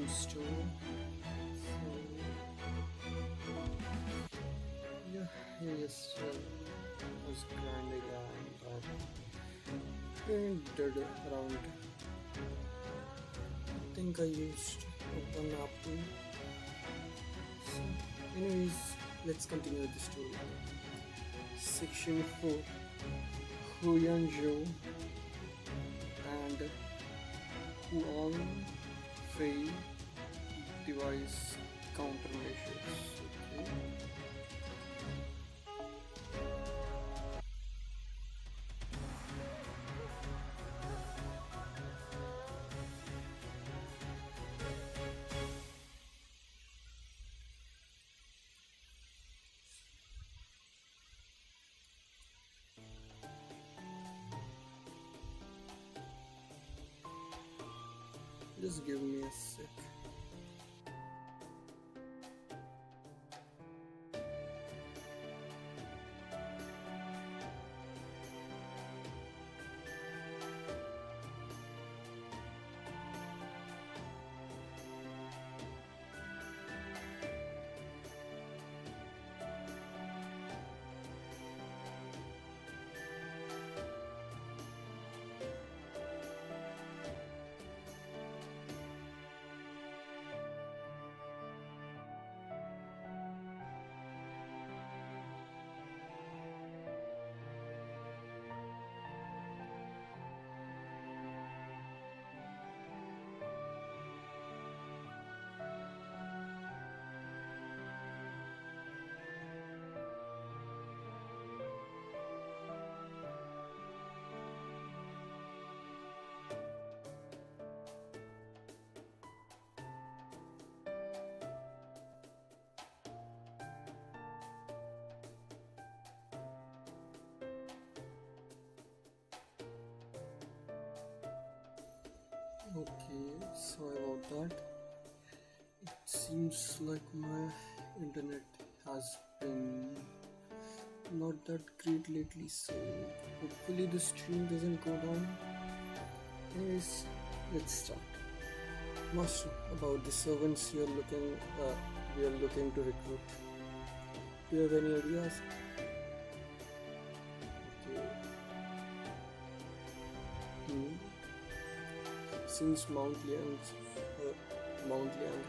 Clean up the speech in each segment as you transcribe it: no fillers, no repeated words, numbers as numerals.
store. So yeah, yes, was grinding and did around. I think I used open apple. So, anyways, let's continue with the story. Section 4, Huyanzhou and Huang Fei device countermeasures. Okay. Just give me a sec. Okay, sorry about that. It seems like my internet has been not that great lately, so hopefully the stream doesn't go down. Anyways, let's start. Master, about the servants we are looking to recruit. Do you have any ideas? Okay. Hmm. Since Mount Liang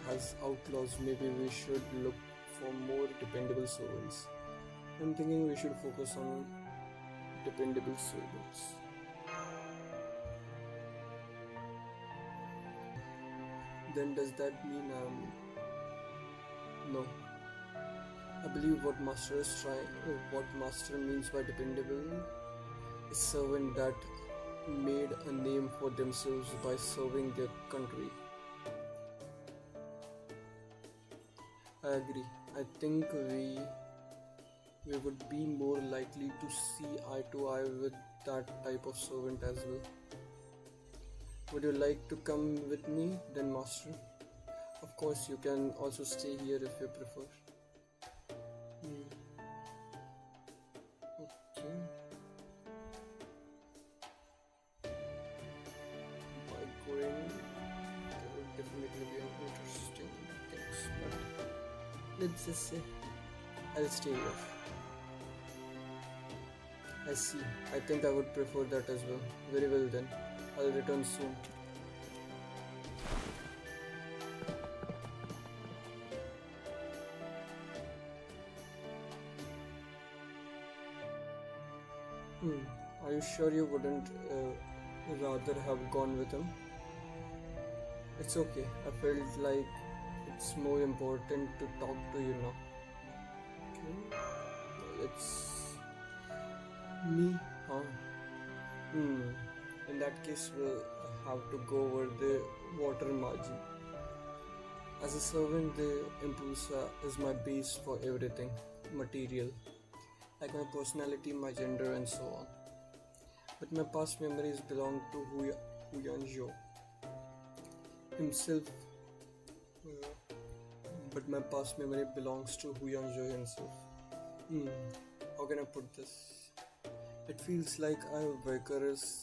has outlaws, maybe we should look for more dependable servants. I'm thinking we should focus on dependable servants. Then does that mean no? I believe what master means by dependable is servant that made a name for themselves by serving their country. I agree. I think we would be more likely to see eye to eye with that type of servant as well. Would you like to come with me then, master? Of course, you can also stay here if you prefer. Hmm. Okay. By going, there will definitely be an interesting things, but let's just say I'll stay here. I see. I think I would prefer that as well. Very well then. I'll return soon. Hmm. Are you sure you wouldn't rather have gone with him? It's okay. I felt like it's more important to talk to you now. Okay. It's me, huh? Hmm. In that case, we'll have to go over the water margin. As a servant, the impulsa is my base for everything material, like my personality, my gender, and so on. But my past memories belong to Huyanzhou himself. Uh, but my past memory belongs to Huyanzhou himself. Hmm. How can I put this? It feels like I vicorously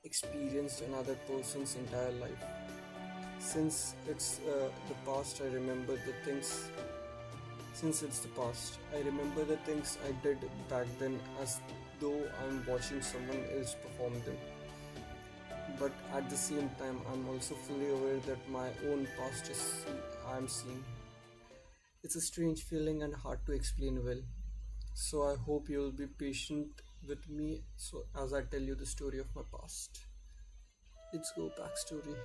experienced another person's entire life. Since it's the past, I remember the things. Since it's the past, I remember the things I did back then as though I'm watching someone else perform them. But at the same time, I'm also fully aware that my own past I'm seeing. It's a strange feeling and hard to explain well. So I hope you'll be patient with me so as I tell you the story of my past. Let's go backstory.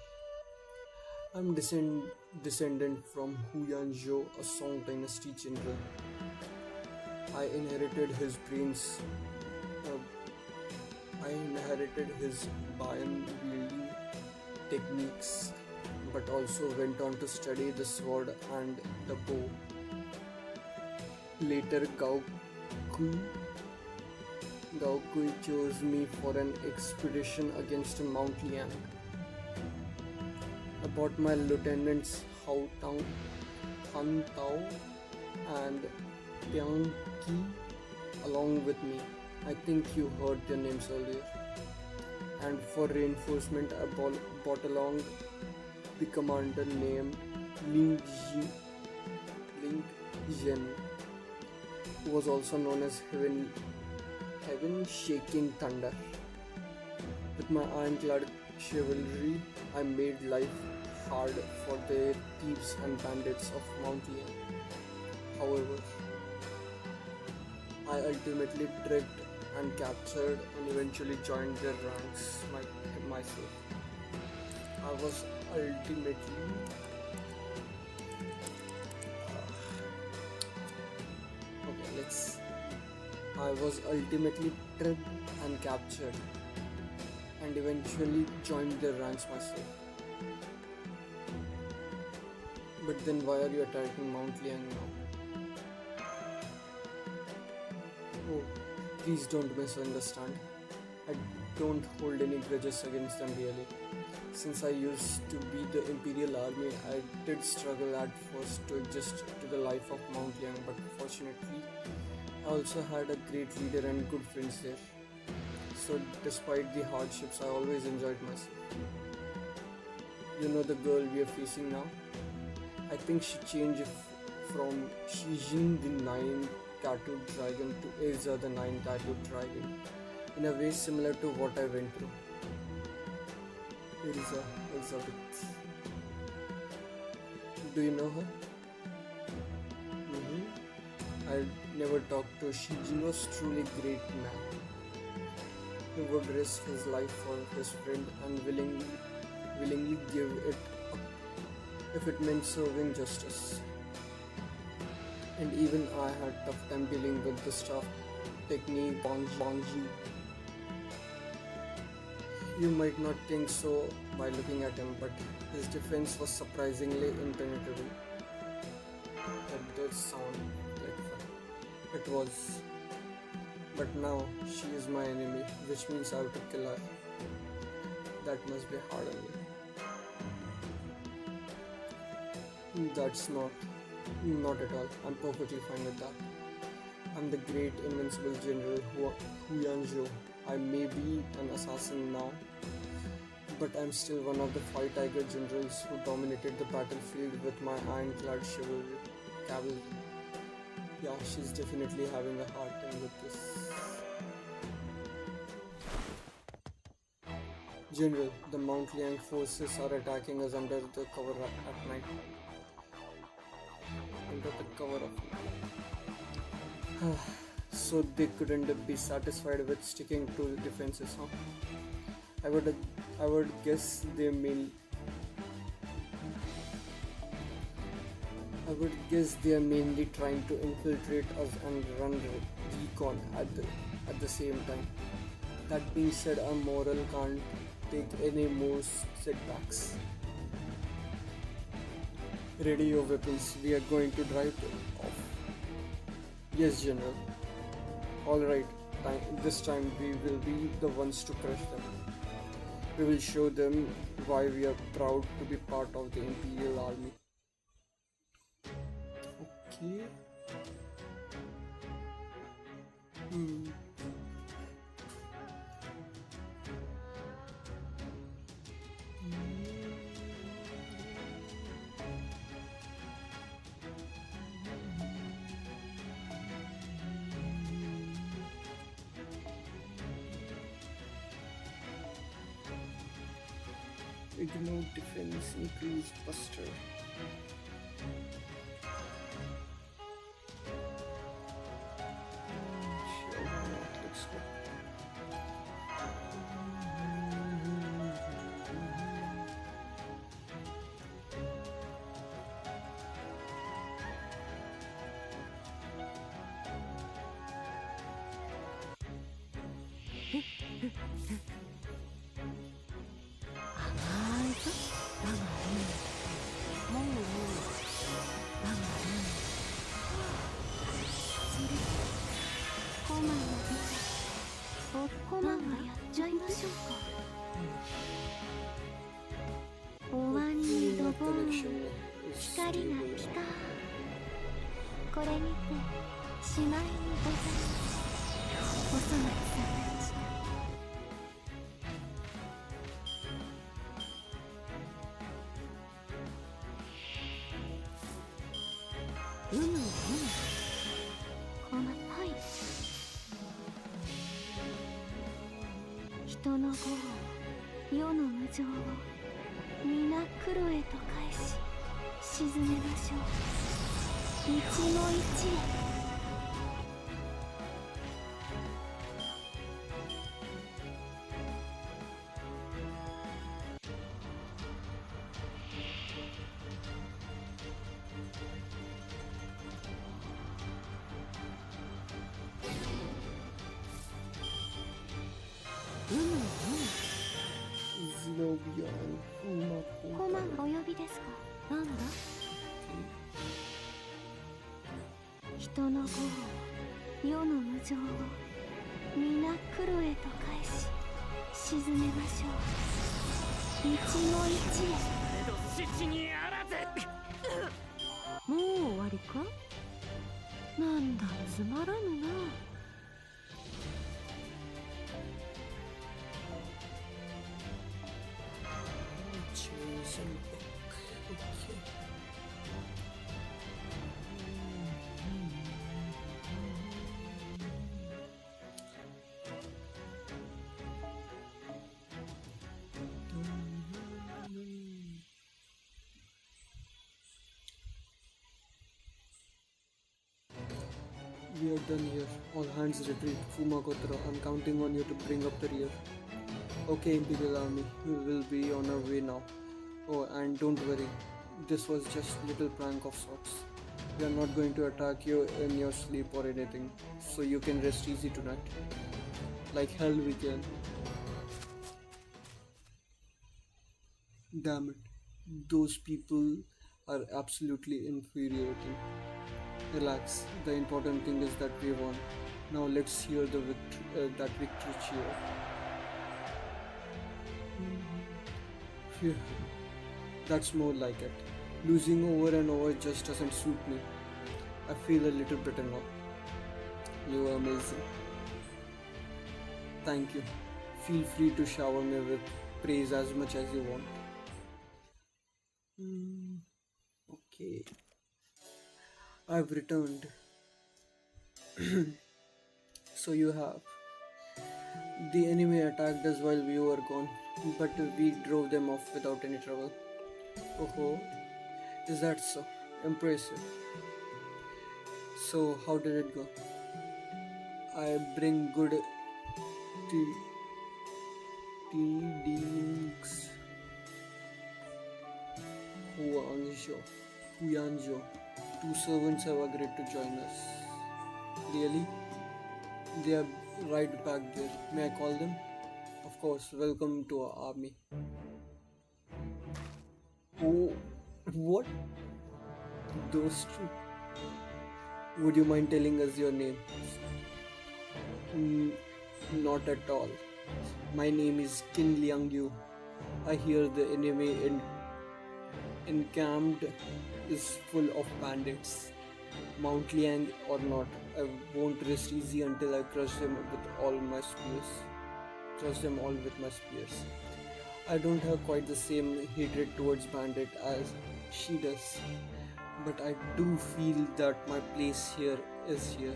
I'm descendant from Huyan Zhou, a Song dynasty general. I inherited his brains. Uh, I inherited his Bayan wielding techniques, but also went on to study the sword and the bow. Later, Kui, Gao Kui chose me for an expedition against Mount Liang. I brought my lieutenants Hao Tang, Han Tao, and Tiang Qi along with me. I think you heard their names earlier. And for reinforcement, I brought along the commander named Ling Ji, Ling Zhen, who was also known as Heaven Shaking Thunder. With my ironclad chivalry, I made life hard for the thieves and bandits of Mount Liang. However, I ultimately tricked and captured and eventually joined their ranks myself. I was ultimately okay. I was ultimately tricked and captured and eventually joined their ranks myself. But then why are you attacking Mount Liang now? Oh, please don't misunderstand. I don't hold any grudges against them really. Since I used to be the Imperial Army, I did struggle at first to adjust to the life of Mount Liang, but fortunately, I also had a great leader and good friends there. So, despite the hardships, I always enjoyed myself. You know the girl we are facing now? I think she changed from Shijin the Nine Tattooed Dragon to Erza the Nine Tattooed Dragon, in a way similar to what I went through. Erza, Elizabeth. Do you know her? I never talked to. Shijin was truly great man. He would risk his life for his friend and willingly give it up if it meant serving justice. And even I had tough time dealing with the staff technique Bangji. You might not think so by looking at him, but his defense was surprisingly impenetrable. That does sound like fun. It was. But now she is my enemy, which means I have to kill her. That must be hard on me. That's not at all. I'm perfectly fine with that. I'm the great invincible general Huyan Zhou. I may be an assassin now, but I'm still one of the five tiger generals who dominated the battlefield with my ironclad cavalry. Yeah, she's definitely having a hard time with this. General, the Mount Liang forces are attacking us under the cover at night. Under the cover of night. So they couldn't be satisfied with sticking to defenses, huh? I would guess they mainly they are mainly trying to infiltrate us and run recon at the same time. That being said, our morale can't take any more setbacks. Ready your weapons, we are going to drive off. Yes, General. Alright, this time we will be the ones to crush them. We will show them why we are proud to be part of the Imperial Army. Okay. Ignore defense, increase buster. Sure, why not? Let's go. The connection is 光が stable. 来た。これにてしまいにございます。おそ松さんたち。こまはい人の業を世の無常を皆黒へと返し沈めましょう。一も一へ。Zenobion, Fuma コマンお呼びですか。なんだ。人の業を世の無常を皆黒へと返し沈めましょう。一も一へ。死にあらず。もう終わりか。なんだつまらぬな。chosen book. Okay. We are done here. All hands retreat. Fumagotra, I'm counting on you to bring up the rear. Okay, Imperial Army, we will be on our way now. Oh, and don't worry, this was just little prank of sorts. We are not going to attack you in your sleep or anything, so you can rest easy tonight. Like hell we can. Damn it, those people are absolutely infuriating. Relax, the important thing is that we won. Now let's hear that victory cheer. Phew, that's more like it. Losing over and over just doesn't suit me. I feel a little better now. You are amazing. Thank you. Feel free to shower me with praise as much as you want. Okay. I've returned. So you have. The enemy attacked us while we were gone, but we drove them off without any trouble. Oh, is that so? Impressive. So, how did it go? I bring good tidings. Huyanjo. Two servants have agreed to join us. Really? They are right back there. May I call them? Of course, welcome to our army. Oh, what? Those two. Would you mind telling us your name? Not at all. My name is Qin Liangyu. I hear the enemy encamped is full of bandits. Mount Liang or not, I won't rest easy until I crush them with all my spears. Crush them all with my spears. I don't have quite the same hatred towards bandit as she does, but I do feel that my place here is here.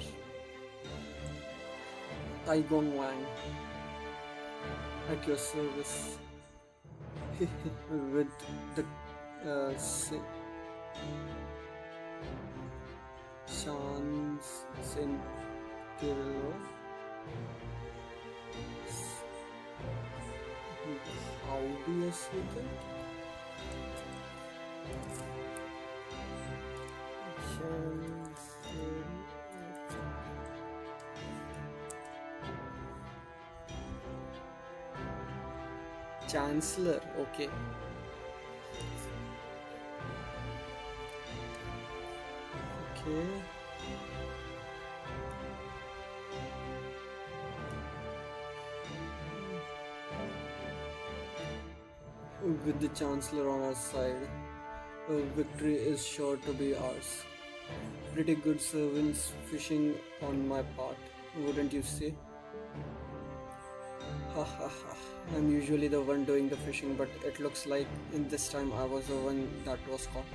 Tai Gong Wang, at your service. with the uh, chance in Kerala. How do you say that? Chancellor. Chancellor, okay. Okay. With the Chancellor on our side, victory is sure to be ours. Pretty good servants fishing on my part, wouldn't you say? Ha ha ha. I'm usually the one doing the fishing, but it looks like in this time I was the one that was caught.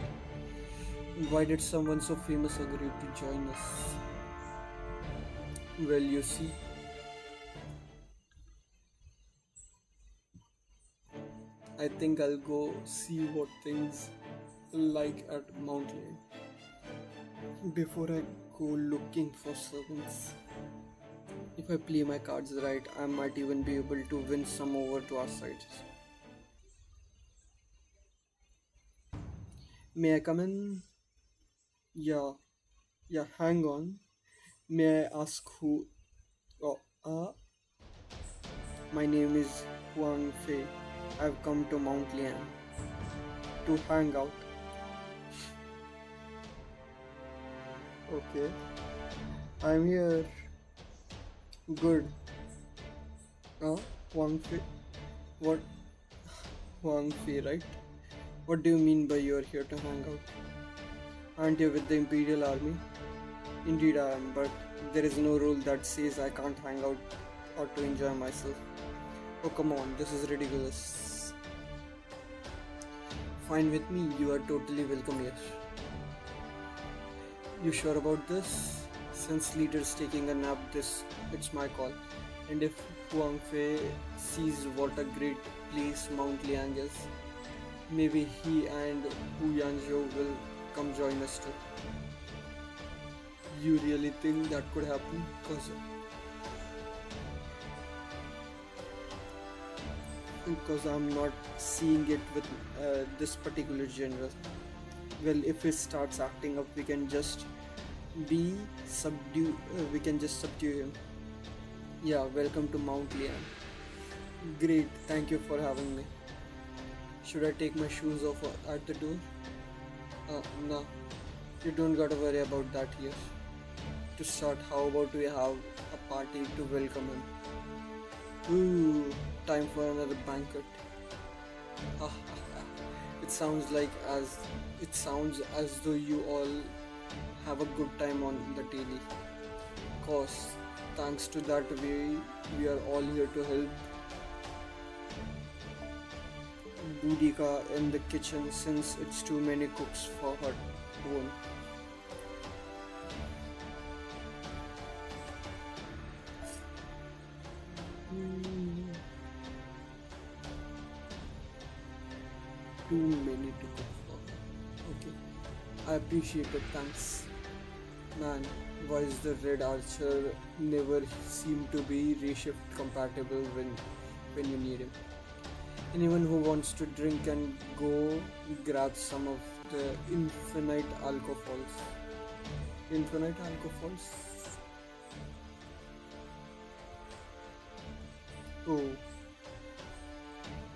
Why did someone so famous agree to join us? Well, you see, I think I'll go see what things like at Mount Lane before I go looking for servants. If I play my cards right, I might even be able to win some over to our side. May I come in? Yeah, yeah, hang on. May I ask who? Oh, my name is Huang Fei. I've come to Mount Lian to hang out. Okay, I'm here. Good. Huang Fei. What? Huang Fei, right? What do you mean by you're here to hang out? Aren't you with the Imperial Army? Indeed I am, but there is no rule that says I can't hang out or to enjoy myself. Oh come on, this is ridiculous. Fine with me, you are totally welcome here. You sure about this? Since leader's taking a nap, it's my call. And if Huang Fei sees what a great place Mount Liang is, maybe he and Hu Yanzhou will come join us too. You really think that could happen? Because I'm not seeing it with this particular general. Well, if he starts acting up, we can just subdue him. Yeah, welcome to Mount Lian. Great, thank you for having me. Should I take my shoes off at the door? No, you don't gotta worry about that here. To start, how about we have a party to welcome him? Ooh, time for another banquet. It sounds as though you all have a good time on the daily. Cause thanks to that we are all here to help Boudica in the kitchen since it's too many cooks for her own. Too many to cook for. Okay, I appreciate it, thanks. Man, why is the Red Archer never seem to be reshift compatible when you need him? Anyone who wants to drink and go grab some of the infinite alcohols. Infinite alcohols? Oh,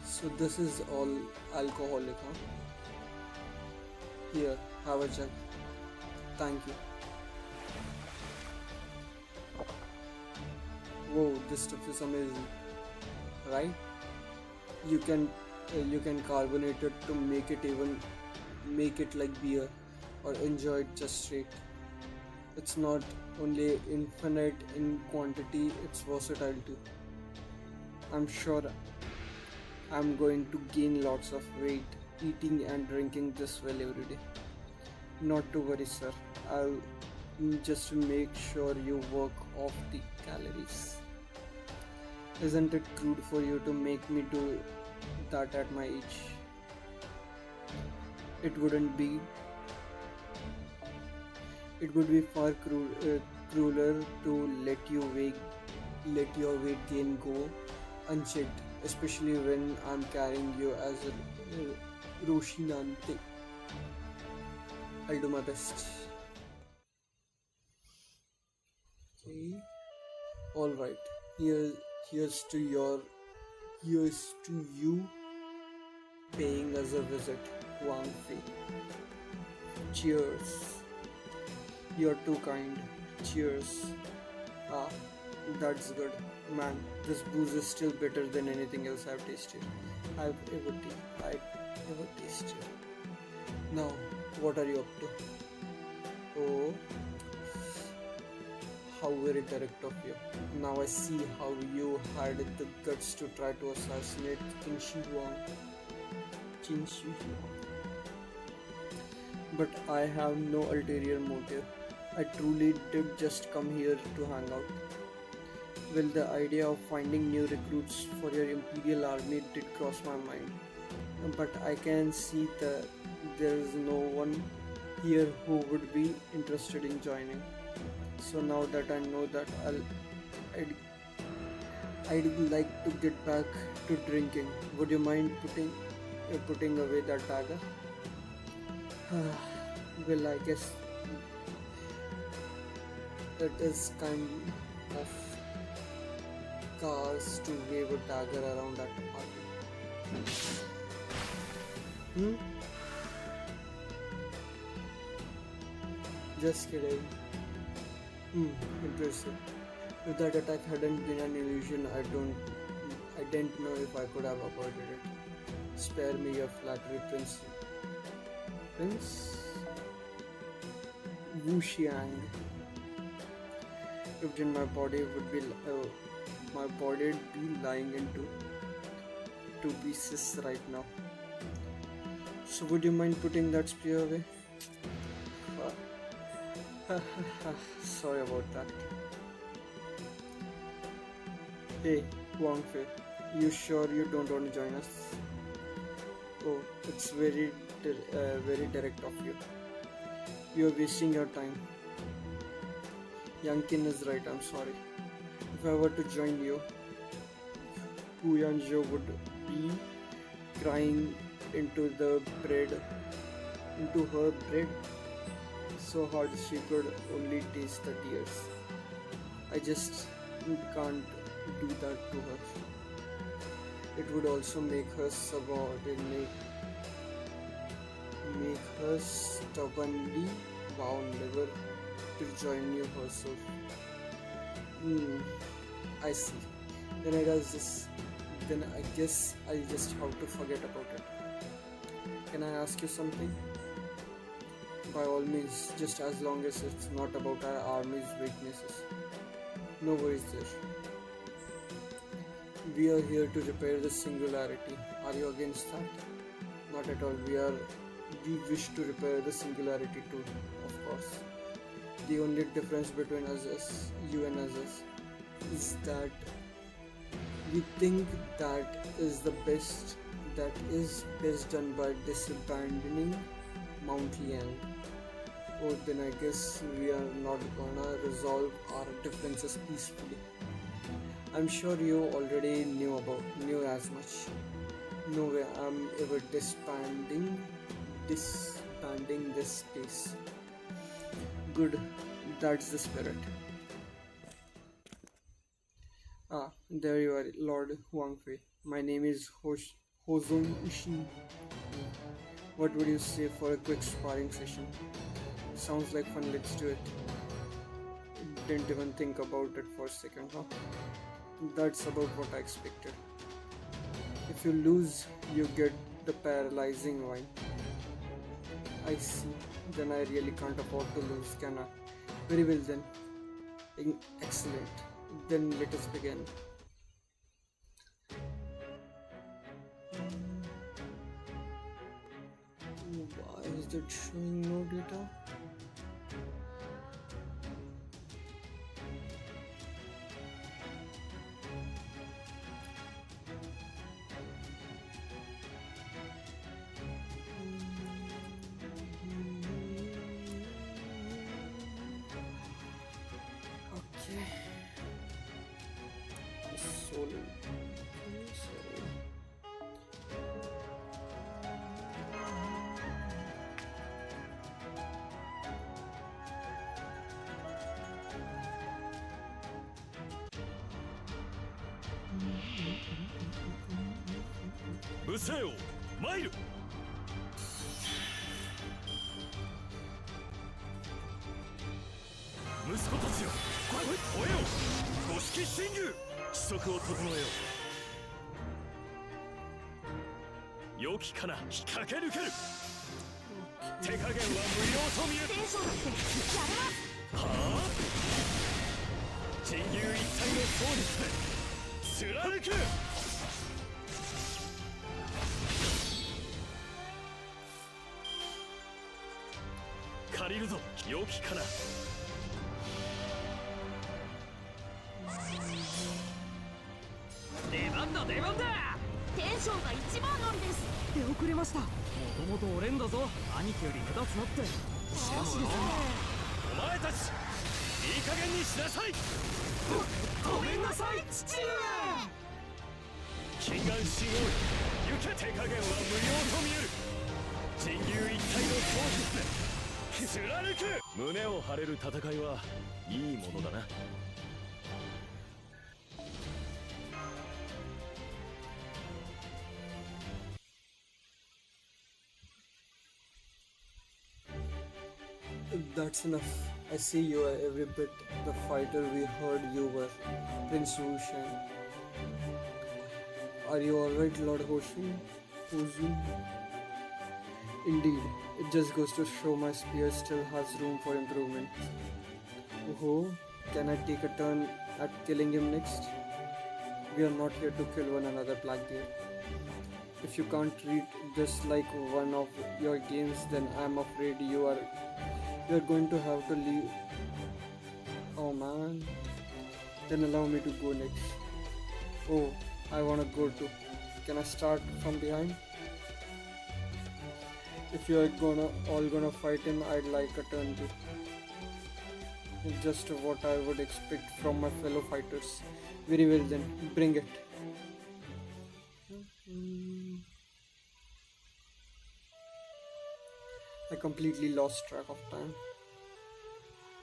so this is all alcoholic, huh? Here, have a jug. Thank you. Whoa, this stuff is amazing, right? You can carbonate it to make it like beer, or enjoy it just straight. It's not only infinite in quantity, it's versatile too. I'm sure I'm going to gain lots of weight eating and drinking this well every day. Not to worry, sir. I'll just make sure you work off the calories. Isn't it crude for you to make me do that at my age. It wouldn't be. It would be far crueler to let your weight gain go unchecked, especially when I'm carrying you as a Roshinante. I'll do my best. Okay. All right. Here, here's to your, here's to you paying us a visit, Wang Fei. Cheers. You're too kind. Cheers. Ah, that's good. Man, this booze is still better than anything else I've ever tasted. Now, what are you up to? Oh, how very direct of you. Now I see how you had the guts to try to assassinate Qin Shi Huang. Qin Shi Huang. But I have no ulterior motive. I truly did just come here to hang out. Well, the idea of finding new recruits for your Imperial army did cross my mind. But I can see that there is no one here who would be interested in joining. So now that I know that I'd, I'd like to get back to drinking. Would you mind putting away that dagger? Well, I guess that is kind of cars to wave a dagger around at a party. Just kidding. Impressive. If that attack hadn't been an illusion, I didn't know if I could have avoided it. Spare me your flattery, Prince. Prince Wu Xiang. If then my body would be lying into two pieces right now. So would you mind putting that spear away? Sorry about that. Hey, Wang Fei, you sure you don't want to join us? Oh, it's very direct of you. You're wasting your time. Yankin is right, I'm sorry. If I were to join you, Hu Yanzhou would be crying into her bread so hard she could only taste the tears. I just can't do that to her. It would also make her stubbornly vow never to join you herself. I see. Then I guess I'll just have to forget about it. Can I ask you something? By all means, just as long as it's not about our army's weaknesses. No worries there. We are here to repair the singularity. Are you against that? Not at all. We wish to repair the singularity too, of course. The only difference between you and us, is that we think that is best done by disabandoning Mount Liang. Oh, then I guess we are not gonna resolve our differences peacefully. I'm sure you already knew as much. No way I'm ever disbanding this space. Good, that's the spirit. Ah, there you are, Lord Huang Fei. My name is Hozong Ishin. What would you say for a quick sparring session? Sounds like fun, let's do it. Didn't even think about it for a second, huh? That's about what I expected. If you lose, you get the paralyzing wine. I see. Then I really can't afford to lose, can I? Very well then. Excellent. Then let us begin. Why is that showing no data? stolen. So, 武聖王参る。息子たちよ、吠えよ。五色神宮、規則を整えよ。良きかな、駆け抜ける。手加減は無用と見える。テンションだってやれます。はあ、人流一体の総術で貫く。借りるぞ、良きかな。出番だ出番だ。テンションが一番なんです。出遅れました。もともと俺んだぞ、兄貴より目立つなって。マジですね。お前たちいい加減にしなさい。ごめんなさい父上。金眼神王よ、行け。手加減は無用と見える。人流一体の総術で貫く。胸を張れる戦いはいいものだな。that's enough. I see you are every bit the fighter we heard you were, Prince Wu Shan. Are you alright, Lord Hoshin? Hozun? Indeed, it just goes to show my spear still has room for improvement. Oh, can I take a turn at killing him next? We are not here to kill one another, Blackbeard. If you can't treat this like one of your games, then I'm afraid you're going to have to leave. Oh man. Then allow me to go next. Oh, I wanna go too. Can I start from behind? If you are all gonna fight him, I'd like a turn too. It's just what I would expect from my fellow fighters. Very well then, bring it. I completely lost track of time.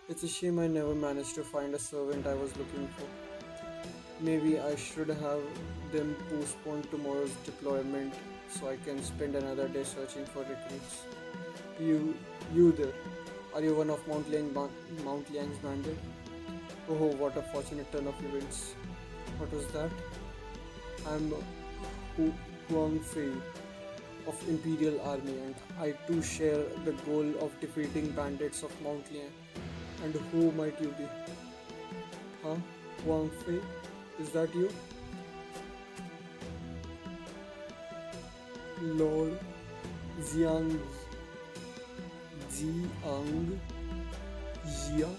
It's a shame I never managed to find a servant I was looking for. Maybe I should have them postpone tomorrow's deployment so I can spend another day searching for recruits. You there. Are you one of Mount Liang's bandit? Oh, what a fortunate turn of events. What was that? I'm Huang Fei of Imperial Army, and I too share the goal of defeating bandits of Mount Liang. And who might you be? Huh? Huang Fei? Is that you? Lord Jiang Jia Jia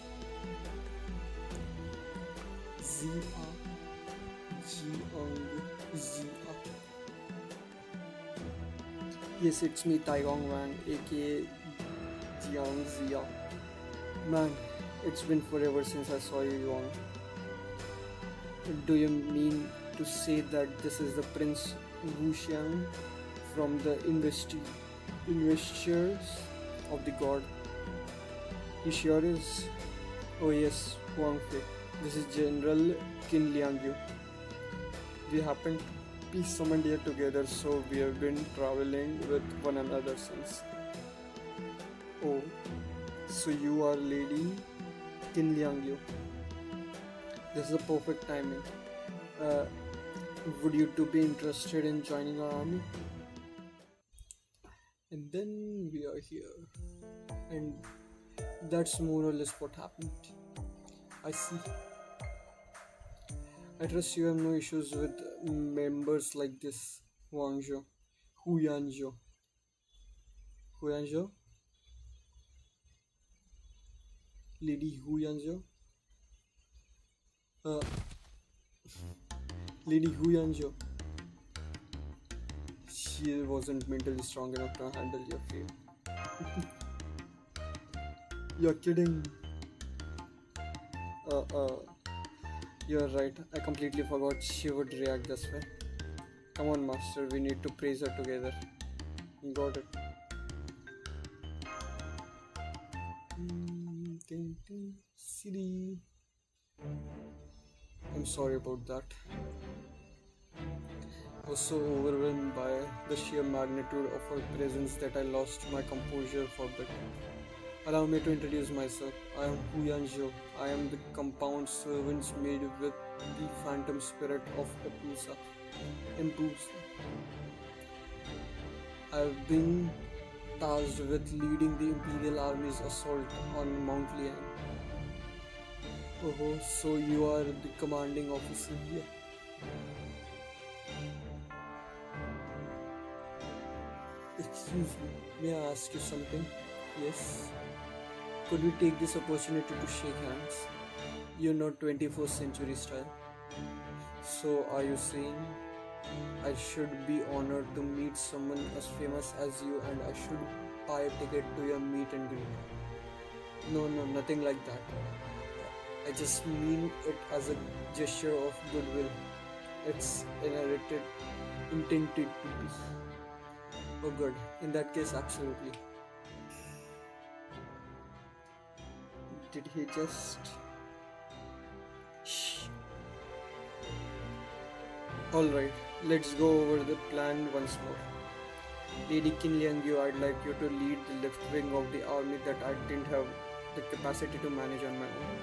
Yes, it's me, Taigong Wang, aka Jiang Zia. Man, it's been forever since I saw you, Yuan. Do you mean to say that this is the Prince Wu Xiang from the investitures of the god? He sure is. Oh yes, Huang Fei. This is General Qin Liangyu. We happen to be summoned here together, so we have been traveling with one another since. Oh, so you are Lady Qin Liangyu. This is a perfect timing. Would you two be interested in joining our army? And then we are here. And that's more or less what happened. I see. I trust you have no issues with members like this, Huangzhou. Huyanzhou. Huyanzhou? Lady Huyanzhou? Lady Huyanzhou. She wasn't mentally strong enough to handle your fate. You're kidding. You're right. I completely forgot she would react this way. Come on, Master. We need to praise her together. Got it. Ting, ting, City. I'm sorry about that. I was so overwhelmed by the sheer magnitude of her presence that I lost my composure for a bit. Allow me to introduce myself. I am Hu Yanzhou. I am the compound servants made with the phantom spirit of Epusa. Impusa. I have been tasked with leading the Imperial Army's assault on Mount Lian. Oh, so you are the commanding officer here. Excuse me, may I ask you something? Yes. Could we take this opportunity to shake hands? You know 21st century style. So are you saying I should be honored to meet someone as famous as you and I should buy a ticket to your meet and greet? No, nothing like that. I just mean it as a gesture of goodwill. It's intended to be. Oh good, in that case absolutely. Did he just... Shh. Alright, let's go over the plan once more. Lady Qin Liangyu, I'd like you to lead the left wing of the army that I didn't have the capacity to manage on my own.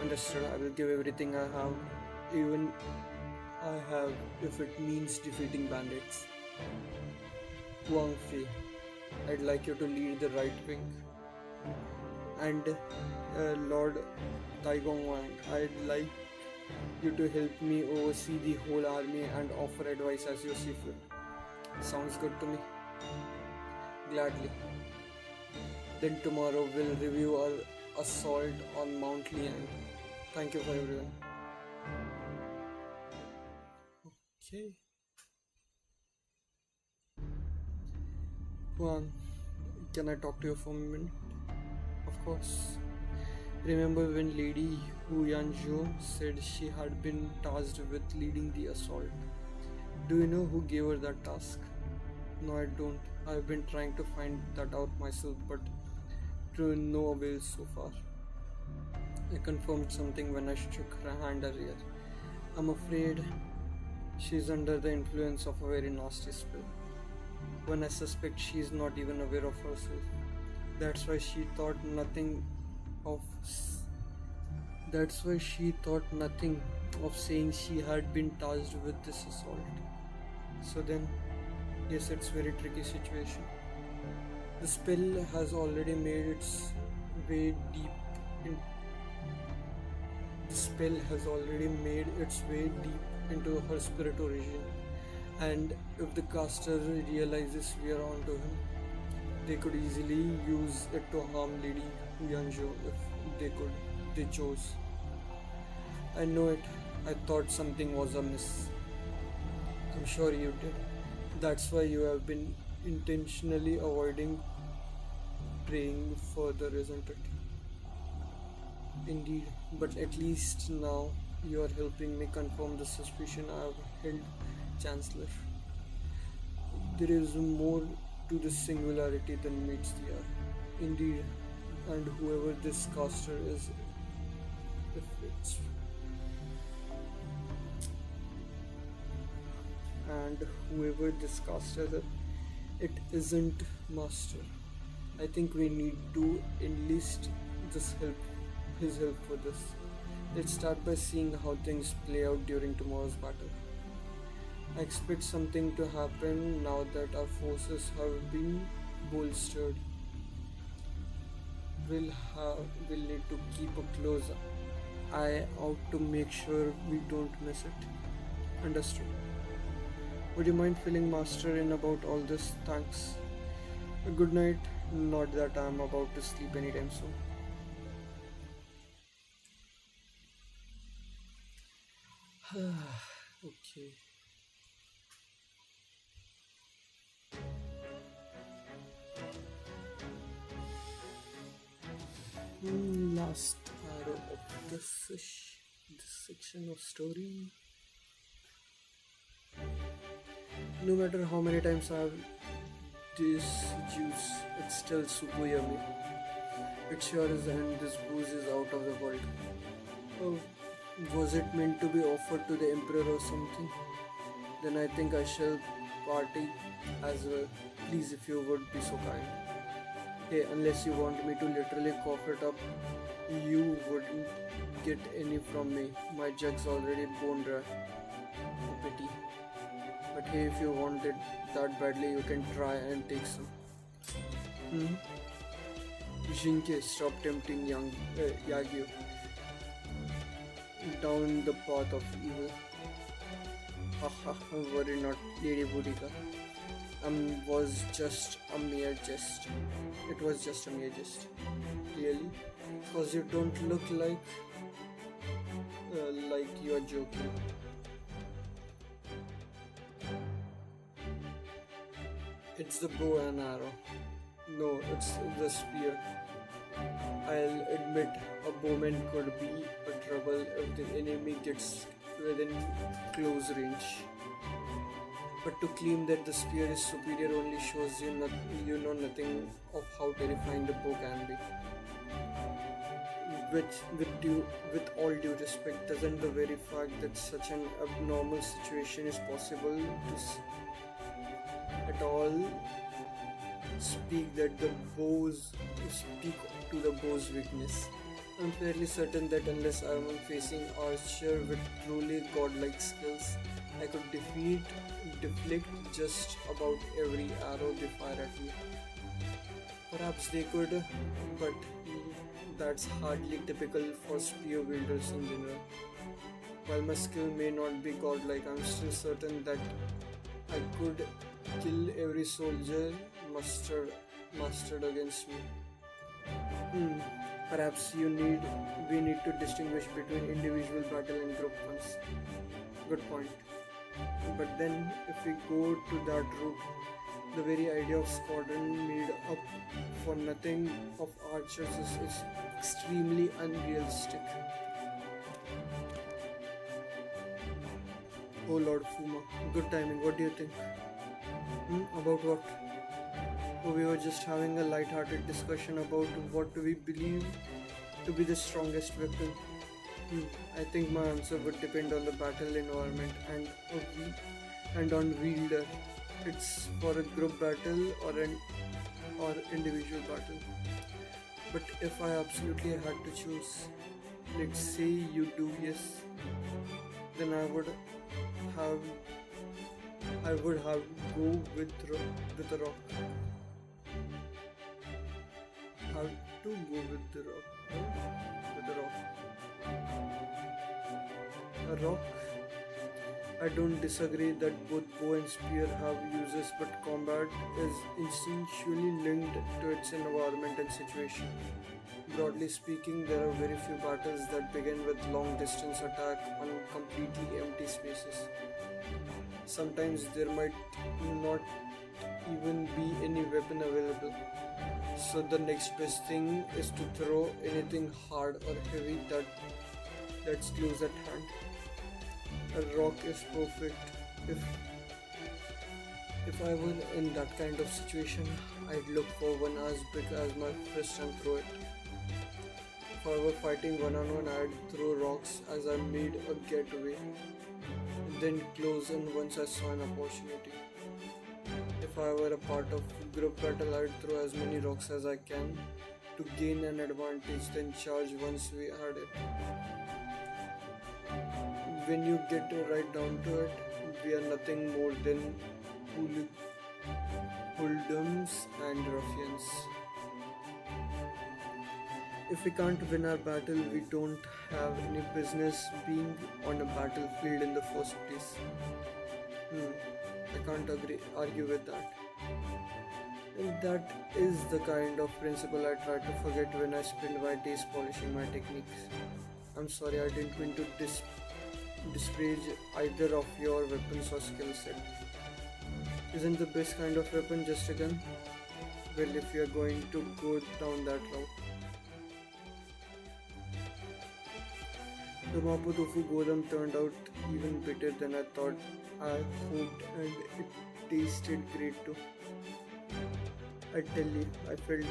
Understood, I will give everything I have, even if it means defeating bandits. Wang Fei, I'd like you to lead the right wing. And Lord Taigong Wang, I'd like you to help me oversee the whole army and offer advice as you see fit. Sounds good to me. Gladly. Then tomorrow we'll review our assault on Mount Lian. Thank you for everyone. Okay. Juan, can I talk to you for a minute? Of course. Remember when Lady Hu Yanzhou said she had been tasked with leading the assault? Do you know who gave her that task? No, I don't. I've been trying to find that out myself, but to no avail so far. I confirmed something when I shook her hand earlier. I'm afraid she's under the influence of a very nasty spell. When I suspect she's not even aware of herself. That's why she thought nothing of saying she had been tasked with this assault. So then, yes, it's a very tricky situation. The spell has already made its way deep into her spirit origin, and if the caster realizes we are onto him, they could easily use it to harm Lady Hu Yanzhou if they chose. I know it. I thought something was amiss. I'm sure you did. That's why you have been intentionally avoiding praying further, isn't it? Indeed, but at least now you are helping me confirm the suspicion I have held, Chancellor. There is more to this singularity than meets the eye. Indeed, and whoever this caster is, it isn't Master. I think we need to enlist his help for this. Let's start by seeing how things play out during tomorrow's battle. I expect something to happen now that our forces have been bolstered. We'll need to keep a close eye out to make sure we don't miss it. Understood. Would you mind filling Master in about all this? Thanks. A good night. Not that I'm about to sleep anytime soon. Okay. Last arrow of the section of story. No matter how many times I have this juice, it's still super yummy. It sure is, and this booze is out of the world. Oh, was it meant to be offered to the emperor or something? Then I think I shall party as well. Please, if you would be so kind. Hey, unless you want me to literally cough it up, you wouldn't get any from me. My jug's already bone dry. A pity. But hey, if you want it that badly, you can try and take some. Jinke, stop tempting Yagyu down the path of evil. Haha, worry not, Lady Boudica. Was just a mere jest. It was just a mere jest. Really? Because you don't look like you are joking. It's the bow and arrow. No, it's the spear. I'll admit a bowman could be a trouble if the enemy gets within close range. But to claim that the spear is superior only shows you know nothing of how terrifying the bow can be. With all due respect, doesn't the very fact that such an abnormal situation is possible at all speak to the bow's weakness? I'm fairly certain that unless I am facing archer with truly godlike skills, I could deflect just about every arrow they fire at me. Perhaps they could, but that's hardly typical for spear wielders in general. While my skill may not be godlike, I'm still certain that I could kill every soldier mustered against me. Perhaps we need to distinguish between individual battle and group ones. Good point. But then, if we go to that route, the very idea of squadron made up for nothing of archers is extremely unrealistic. Oh Lord Fuma, good timing. What do you think? About what? Oh, we were just having a light-hearted discussion about what we believe to be the strongest weapon. I think my answer would depend on the battle environment and on wielder. It's for a group battle or individual battle. But if I absolutely had to choose, let's say you do yes, then I would have go with the rock. Have to go with the rock. With the rock. A rock. I don't disagree that both bow and spear have uses, but combat is instinctually linked to its environment and situation. Broadly speaking, there are very few battles that begin with long-distance attack on completely empty spaces. Sometimes there might not even be any weapon available. So the next best thing is to throw anything hard or heavy that's close at hand. A rock is perfect. If I were in that kind of situation, I'd look for one as big as my fist and throw it. If I were fighting one-on-one, I'd throw rocks as I made a getaway, then close in once I saw an opportunity. If I were a part of group battle, I'd throw as many rocks as I can to gain an advantage, then charge once we had it. When you get right down to it, we are nothing more than hoodlums and ruffians. If we can't win our battle, we don't have any business being on a battlefield in the first place. I can't argue with that. And that is the kind of principle I try to forget when I spend my days polishing my techniques. I'm sorry, I didn't mean to disparage either of your weapons or skill set. Isn't the best kind of weapon just a gun? Well, if you are going to go down that route. The Mapo Tofu Golem turned out even better than I thought I hoped, and it tasted great too. I tell you, I felt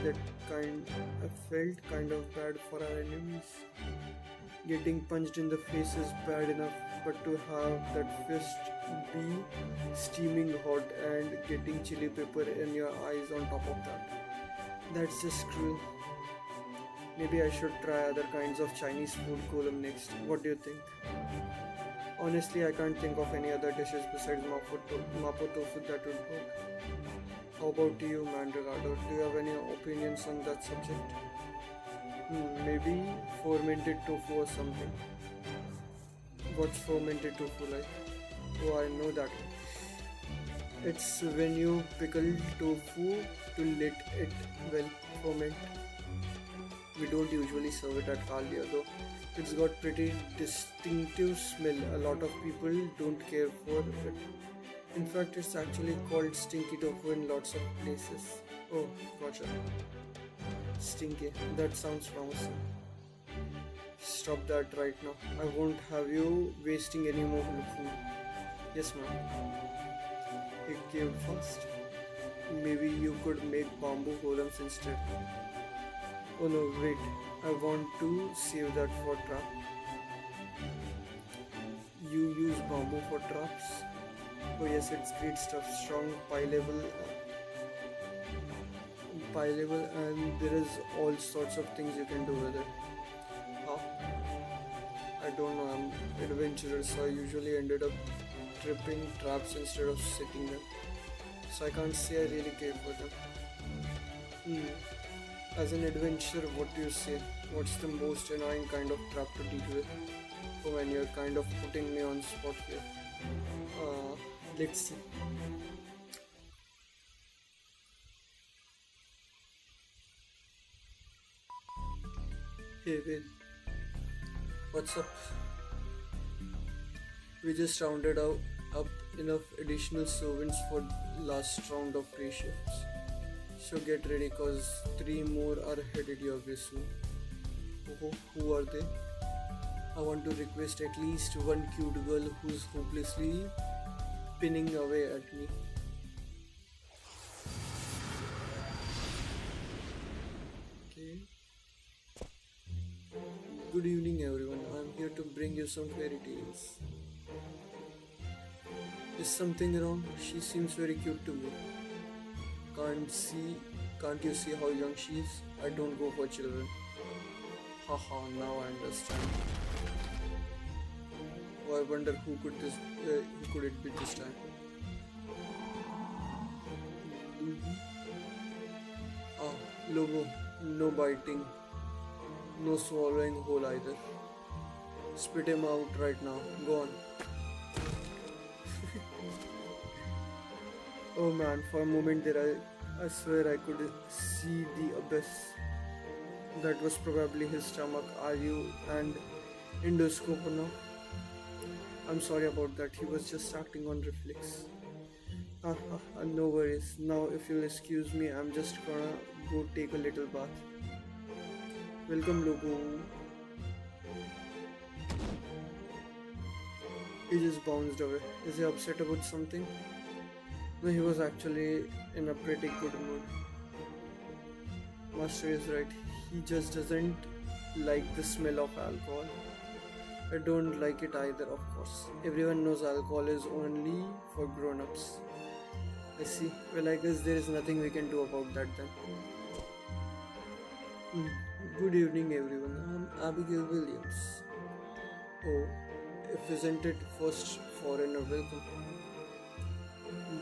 kind of bad for our enemies. Getting punched in the face is bad enough, but to have that fist be steaming hot and getting chili pepper in your eyes on top of that, that's just cruel. Maybe I should try other kinds of Chinese food column next. What do you think? Honestly, I can't think of any other dishes besides mapo tofu that would work. How about you, Mandragado? Do you have any opinions on that subject? Maybe fermented tofu or something. What's fermented tofu like? Oh, I know that. It's when you pickle tofu to let it ferment. We don't usually serve it at Kalia though. It's got pretty distinctive smell. A lot of people don't care for it. In fact, it's actually called stinky tofu in lots of places. Oh, gotcha. Stinky. That sounds promising. Stop that right now. I won't have you wasting any more food. Yes, ma'am. He came fast. Maybe you could make bamboo golems instead. Oh no, wait. I want to save that for trap. You use bamboo for traps? Oh yes, it's great stuff. Strong, pie level, and there is all sorts of things you can do with it. Huh? I don't know, I'm adventurous, so I usually ended up tripping traps instead of setting them. So I can't say I really care for them. As an adventurer, what do you say? What's the most annoying kind of trap to deal with? Oh, and you're kind of putting me on spot here. Let's see. Hey, Will. What's up? We just rounded up enough additional servants for last round of day shifts. So get ready, cause 3 more are headed your way soon. Oh, who are they? I want to request at least one cute girl who's hopelessly pinning away at me. Okay. Good evening, everyone. I'm here to bring you some fairy tales. Is something wrong? She seems very cute to me. Can't you see how young she is? I don't go for children. Haha, now I understand. Oh, I wonder who could it be this time? Ah, Lobo, no biting, no swallowing whole either. Spit him out right now. Go on. Oh man, for a moment there I swear I could see the abyss. That was probably his stomach. Are you and endoscope now? I'm sorry about that. He was just acting on reflex. No worries. Now if you'll excuse me, I'm just gonna go take a little bath. Welcome, Lobo. He just bounced away. Is he upset about something? No, he was actually in a pretty good mood. Master is right. He just doesn't like the smell of alcohol. I don't like it either, of course. Everyone knows alcohol is only for grown-ups. I see. Well, I guess there is nothing we can do about that then. Good evening, everyone. I'm Abigail Williams. Oh, if isn't it first foreigner welcome?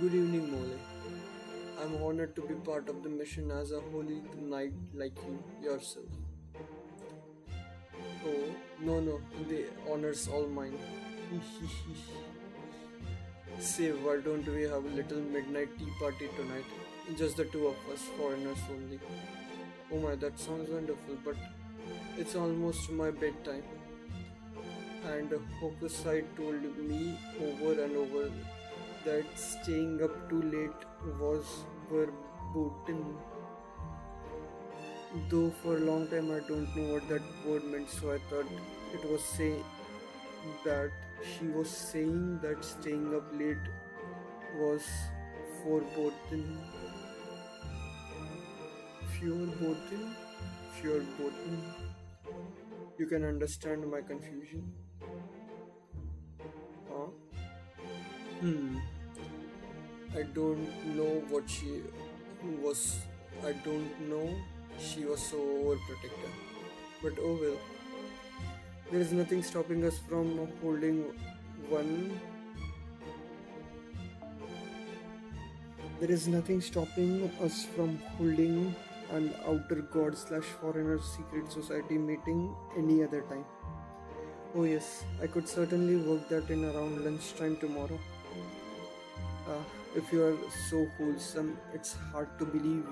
Good evening, Mole. I'm honored to be part of the mission as a holy knight like you yourself. Oh, no, the honor's all mine. Say, why don't we have a little midnight tea party tonight? Just the two of us, foreigners only. Oh my, that sounds wonderful, but it's almost my bedtime. And Hokusai told me over and over that staying up too late was verboten. Though for a long time I don't know what that word meant, so I thought it was that she was saying that staying up late was foreboding, foreboding, foreboding. You can understand my confusion. Huh? Hmm. I don't know what she was. I don't know. She was so overprotective. But oh well. There is nothing stopping us from holding one. There is nothing stopping us from holding an outer god slash foreigner secret society meeting any other time. Oh yes, I could certainly work that in around lunchtime tomorrow. Uh, if you are so wholesome, it's hard to believe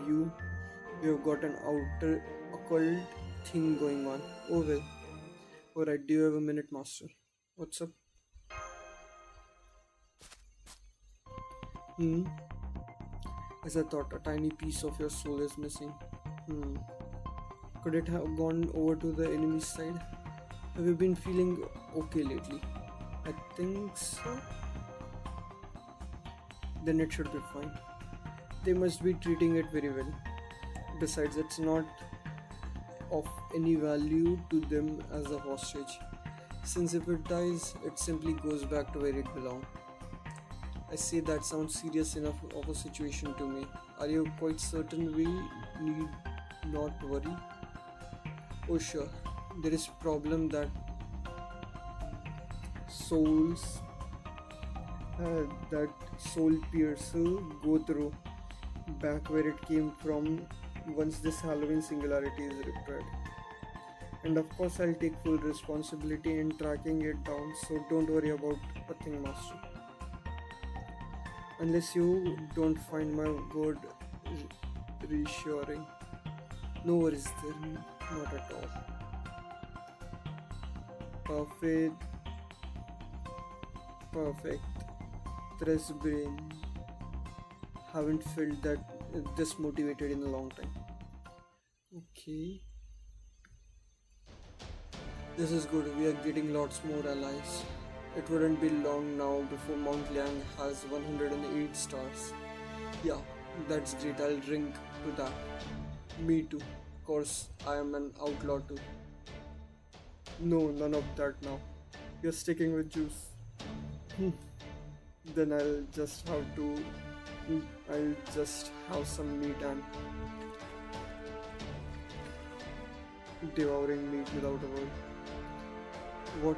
you've got an outer occult thing going on. Oh well. Alright, do you have a minute, Master? What's up? Hmm. As I thought, a tiny piece of your soul is missing. Hmm. Could it have gone over to the enemy's side? Have you been feeling okay lately? I think so. Then it should be fine. They must be treating it very well. Besides, it's not of any value to them as a hostage, since if it dies, it simply goes back to where it belongs. I say that sounds serious enough of a situation to me. Are you quite certain we need not worry? Oh sure, there is problem that souls that soul piercer go through back where it came from once this Halloween singularity is repaired. And of course I'll take full responsibility in tracking it down, so don't worry about a thing, Master. Unless you don't find my word reassuring. No worries there, not at all. Perfect. Tres brain. Haven't felt that this motivated in a long time. Okay. This is good. We are getting lots more allies. It wouldn't be long now before Mount Liang has 108 stars. Yeah, that's great. I'll drink to that. Me too. Of course, I am an outlaw too. No, none of that now. You're sticking with juice. Then I'll just have some meat and devouring meat without a word. What?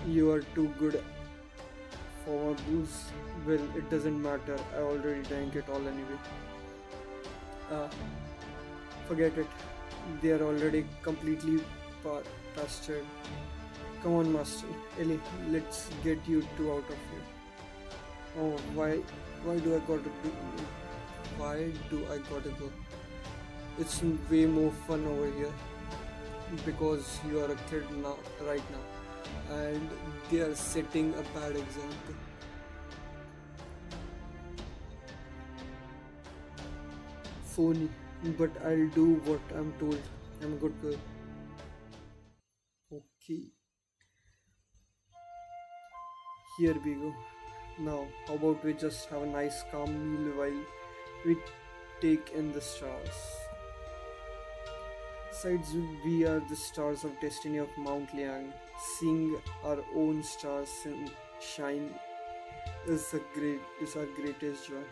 You are too good for my booze? Well, it doesn't matter. I already drank it all anyway. Forget it. They are already completely pastured. Come on, Master. Ellie, let's get you two out of here. Oh, why do I gotta go? It's way more fun over here because you are a kid now, right now, and they are setting a bad example. Phony, but I'll do what I'm told. I'm a good girl. Okay. Here we go. Now, how about we just have a nice calm meal while we take in the stars. Besides, we are the stars of destiny of Mount Liang. Seeing our own stars shine is our greatest joy,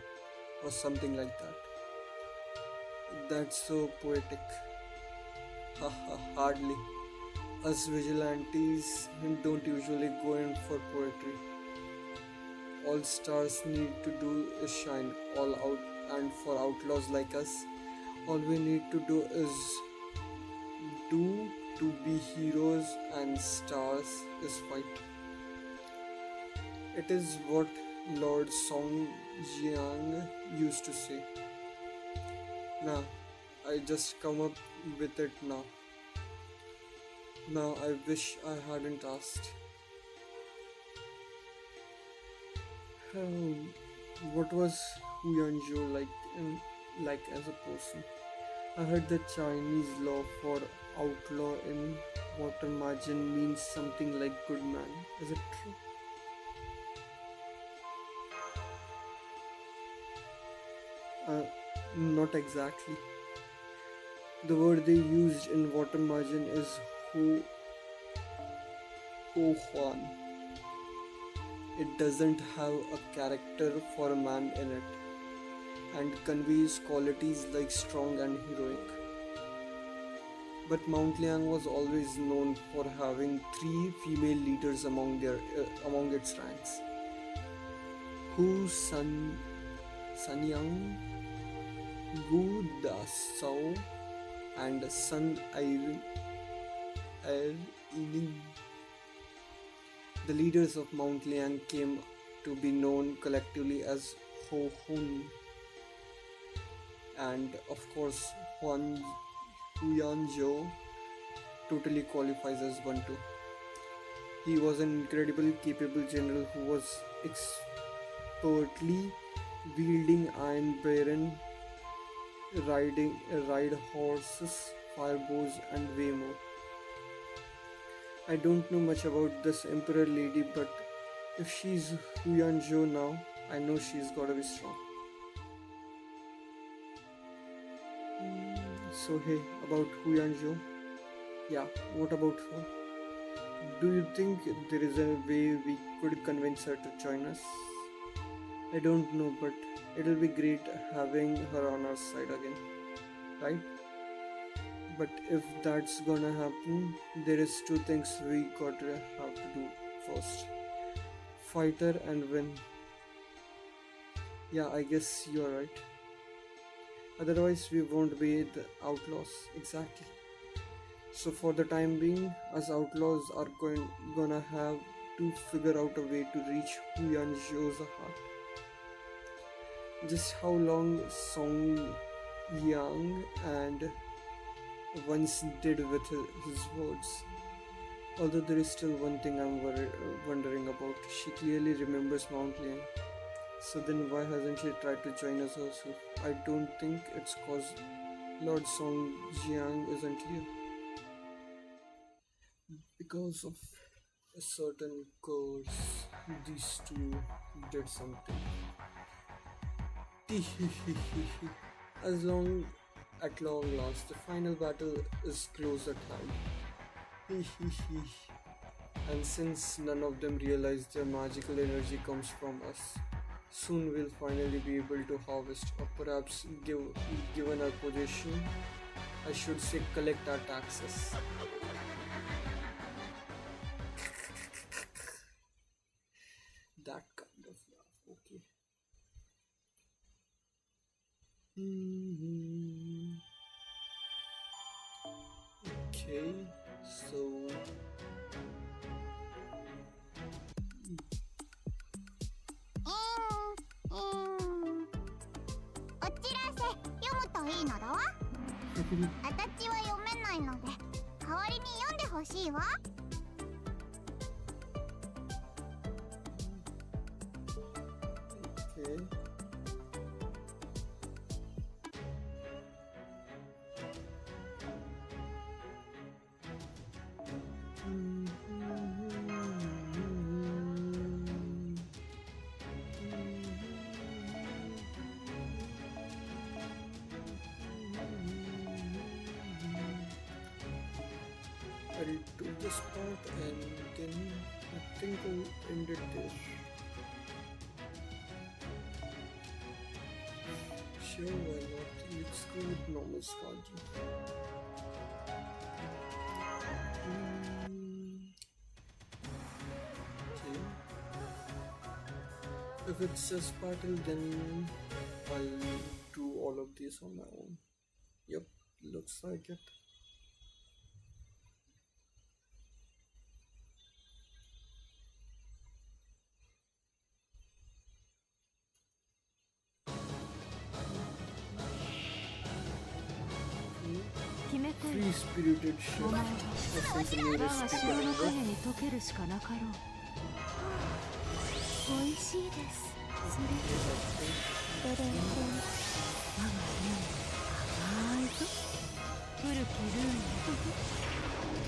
or something like that. That's so poetic. Haha, hardly. Us vigilantes don't usually go in for poetry. All stars need to do is shine all out, and for outlaws like us, all we need to do is to be heroes, and stars is fight. It is what Lord Song Jiang used to say. Nah, I just come up with it now. Now I wish I hadn't asked. What was Hu Yanzhou like as a person? I heard the Chinese law for outlaw in water margin means something like good man. Is it true? Not exactly. The word they used in water margin is ho Huan. It doesn't have a character for a man in it and conveys qualities like strong and heroic. But Mount Liang was always known for having three female leaders among its ranks: Hu Sanyang, Gu Da Sao, and Sun Ining. The leaders of Mount Liang came to be known collectively as Ho Hun, and of course Huyan Zhou totally qualifies as one too. He was an incredibly capable general who was expertly wielding Iron Baron, ride horses, fire bows, and way more. I don't know much about this Emperor lady, but if she's Huyan Zhou now, I know she's gotta be strong. So hey, about Huyan Zhou. Yeah, what about her? Do you think there is a way we could convince her to join us? I don't know, but it'll be great having her on our side again, right? But if that's gonna happen, there is two things we gotta have to do first. Fight her and win. Yeah, I guess you're right. Otherwise we won't be the outlaws, exactly. So for the time being, us outlaws are gonna have to figure out a way to reach Huyan Zhou's heart. Just how long Song Yang and once did with his words. Although there is still one thing I'm wondering about. She clearly remembers Mount Liang. So then why hasn't she tried to join us herself? I don't think it's cause Lord Song Jiang isn't here. Because of a certain curse, these two did something. At long last, the final battle is close at hand. And since none of them realize their magical energy comes from us, soon we'll finally be able to harvest, or perhaps given our position, I should say collect our taxes. That kind of laugh, okay. Okay, so okay. I'll do this part and then I think I'll end it there. Sure, why not? Let's go with normal Scargy. Okay. If it's just battle, then I'll do all of these on my own. Yep, looks like it. Free-spirited ship. お前は我が城の影に溶けるしかなかろう。美味しいです。それで、我が目甘いぞ。古きルーン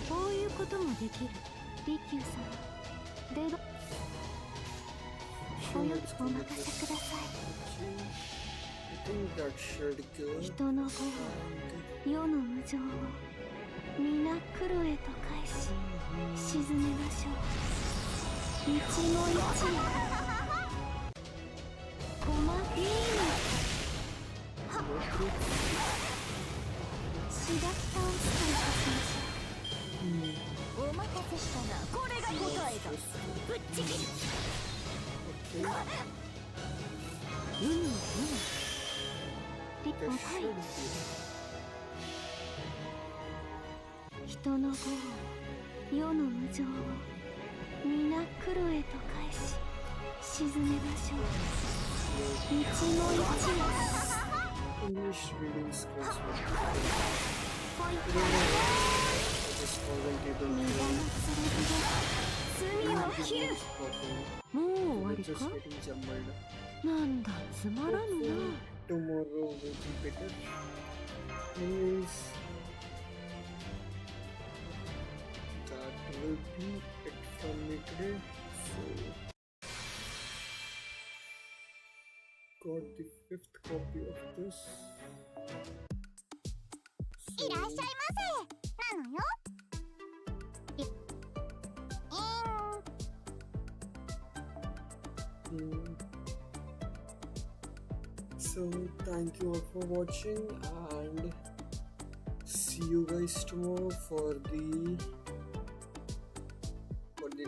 こういうこともできる。利休様、出ろ。およお任せください。 I think that should go. 人の業を世の無情を皆黒へと返し沈めましょう。一期一会駒いいのしらき倒すといたしましょう。お待たせしたな。これが答えだ。ぶっちぎる。 Okay. 海の海。 There はい。 should be. 人の業を世の無情を皆黒へと返し沈めましょう。一期一会 English reading skills. ほい I just wasn't able 無駄 to な剣で罪を read 切る。 this properly. もう終わ We're り just か。 getting jumbled. なんだつまらぬな。 Tomorrow will be better. Anyways, that will be it from me today. So, got the 5th copy of this. いらっしゃいま So, せなのよ。mm, so thank you all for watching and see you guys tomorrow for the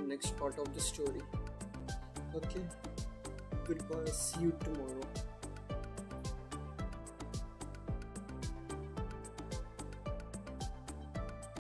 next part of the story. Okay, goodbye, see you tomorrow.